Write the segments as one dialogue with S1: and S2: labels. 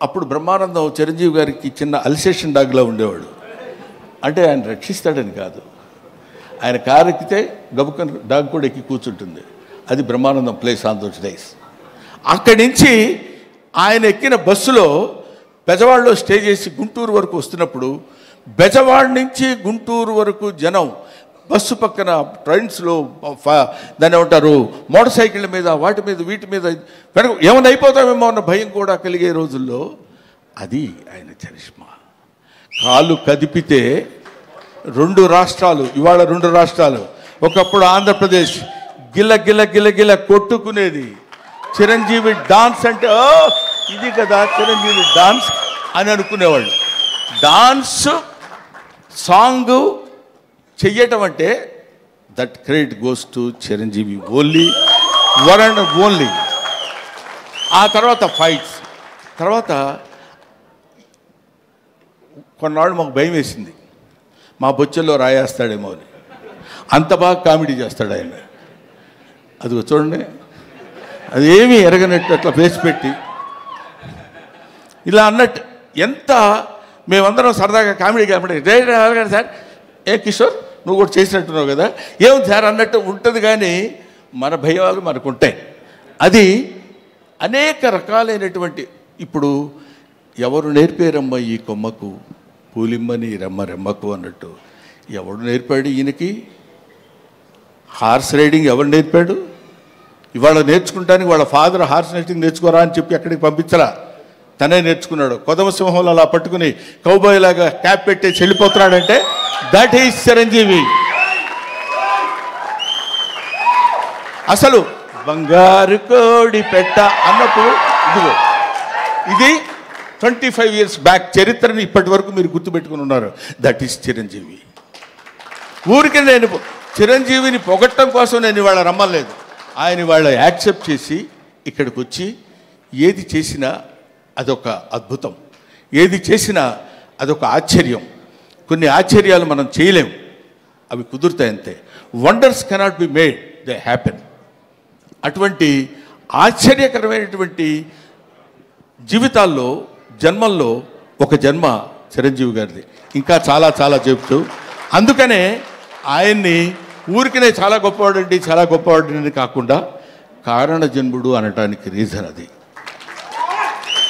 S1: అప్పుడు బ్రహ్మానందం చిరంజీవి గారికి చిన్న అల్సేషన్ డాగ్లా ఉండేవాడు. అంటే ఆయన రక్షిస్తాడని కాదు, ఆయన కారు ఎక్కితే గబుకన్ డాగ్ కూడా ఎక్కి కూర్చుంటుంది. అది Brahmanandam place on those days. అక్కడి నుంచి ఆయన ఎక్కిన బస్సులో బెజవాడలో స్టే చేసి గుంటూరు వరకు వస్తున్నప్పుడు బెజవాడ నుంచి గుంటూరు వరకు జనం బస్సు పక్కన ట్రైన్స్లో దాన్ని ఏమంటారు మోటార్ సైకిళ్ళ మీద వాటి మీద వీటి మీద వెనక ఏమైనా అయిపోతామేమో అన్న భయం కూడా కలిగే రోజుల్లో అది ఆయన చరిష్మా. కాలు కదిపితే 2 రాష్ట్రాలు, ఇవాళ 2 రాష్ట్రాలు, ఒకప్పుడు ఆంధ్రప్రదేశ్ గిల్ల గిల్ల గిల్ల గిల్ల కొట్టుకునేది. చిరంజీవి డాన్స్ అంటే ఇది కదా చిరంజీవి డాన్స్ అని అనుకునేవాళ్ళు. డాన్స్ సాంగ్ చెయ్యటం అంటే that credit goes to Chiranjeevi only, one and only. ఆ తర్వాత ఫైట్స్, తర్వాత కొన్నాళ్ళు మాకు భయం వేసింది మా బొచ్చల్లో రాయేస్తాడేమో అని. అంత బాగా కామెడీ చేస్తాడు ఆయన. అది చూడండి, అది ఏమీ ఎరగనట్టు అట్లా ఫేస్ పెట్టి ఇలా అన్నట్టు ఎంత మేమందరం సరదాగా కామెడీ అడగాడు సార్, ఏ కిషోర్ నువ్వు కూడా చేసినట్టున్నావు కదా, ఏముంది సార్ అన్నట్టు ఉంటుంది. కానీ మన భయాలు మనకు ఉంటాయి. అది అనేక రకాలైనటువంటి, ఇప్పుడు ఎవరు నేర్పారమ్మ ఈ కొమ్మకు పూలిమ్మని రెమ్మ రెమ్మకు అన్నట్టు ఎవడు నేర్పాడు ఈయనకి? హార్స్ రైడింగ్ ఎవరు నేర్పాడు? ఇవాళ నేర్చుకుంటానికి వాళ్ళ ఫాదర్ హార్స్ రైడింగ్ నేర్చుకోరా అని చెప్పి అక్కడికి పంపించరా, తనే నేర్చుకున్నాడు. కొదమ సింహంలో అలా పట్టుకుని కౌబాయ్ లాగా క్యాప్ పెట్టేసి వెళ్ళిపోతున్నాడంటే దట్ ఈజ్ చిరంజీవి. అసలు బంగారు కోడి పెట్ట అన్నప్పుడు ఇదిగో ఇది 25 years బ్యాక్ చరిత్రని ఇప్పటి వరకు మీరు గుర్తుపెట్టుకుని ఉన్నారు. That is Chiranjeevi. ఊరికి నేను చిరంజీవిని పొగట్టడం కోసం నేను ఇవాళ రమ్మలేదు. ఆయన ఇవాళ యాక్సెప్ట్ చేసి ఇక్కడికి వచ్చి ఏది చేసినా అదొక అద్భుతం, ఏది చేసినా అదొక ఆశ్చర్యం. కొన్ని ఆశ్చర్యాలు మనం చేయలేము, అవి కుదురుతాయి అంతే. Wonders cannot be made, they happen. అటువంటి ఆశ్చర్యకరమైనటువంటి జీవితాల్లో జన్మల్లో ఒక జన్మ చిరంజీవి గారిది. ఇంకా చాలా చాలా చెప్తూ, అందుకనే ఆయన్ని ఊరికనే చాలా గొప్పవాడండి చాలా గొప్పవాడని కాకుండా కారణ జన్ముడు అనటానికి రీజన్ అది.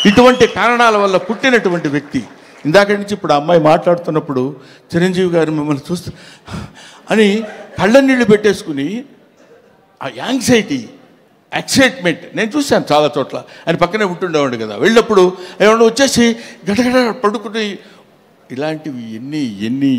S1: ఇటువంటి కారణాల వల్ల పుట్టినటువంటి వ్యక్తి. ఇందాక నుంచి ఇప్పుడు అమ్మాయి మాట్లాడుతున్నప్పుడు చిరంజీవి గారు మిమ్మల్ని చూస్తూ అని కళ్ళ నీళ్ళు పెట్టేసుకుని ఆ యాంగ్జైటీ, ఎక్సైట్మెంట్ నేను చూశాను చాలా చోట్ల. ఆయన పక్కనే ఉంటుండేవాడు కదా, వెళ్ళినప్పుడు ఏమన్నా వచ్చేసి గడగడ పడుకుని ఇలాంటివి ఎన్ని